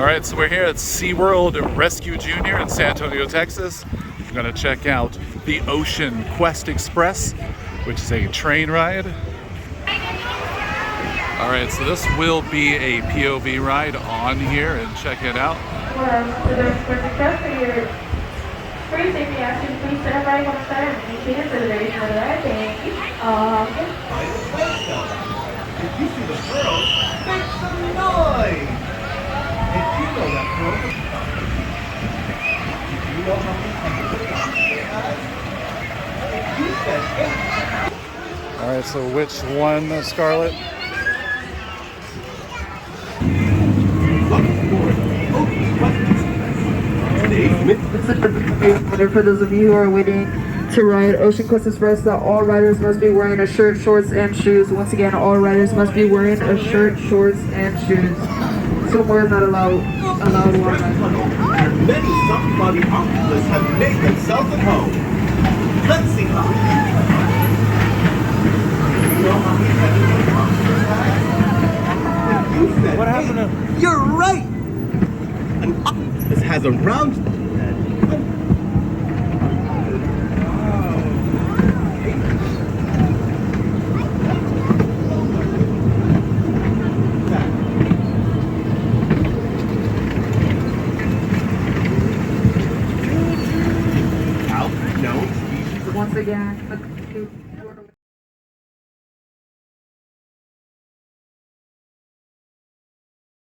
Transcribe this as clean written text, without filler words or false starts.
All right, so we're here at SeaWorld Rescue Junior in San Antonio, Texas. We're gonna check out the Ocean Quest Express, which is a train ride. All right, so this will be a POV ride on here, and check it out. To the Express Express for your free safety action, please stand everybody on the side and maintain for the duration of the ride. Thank you. If you see the pearls, make some noise! If you know that pearl, do you know how many people you said 8. All right, so which one, Scarlett? For those of you who are waiting to ride Ocean Quest Express, that all riders must be wearing a shirt, shorts, and shoes. Once again, all riders must be wearing a shirt, shorts, and shoes. Swimwear is not allowed while riding. Many soft-bodied octopus have made themselves at home. Let's see how many. You know how many heads an octopus has? What happened to? You're right. An octopus has a round head. Once again,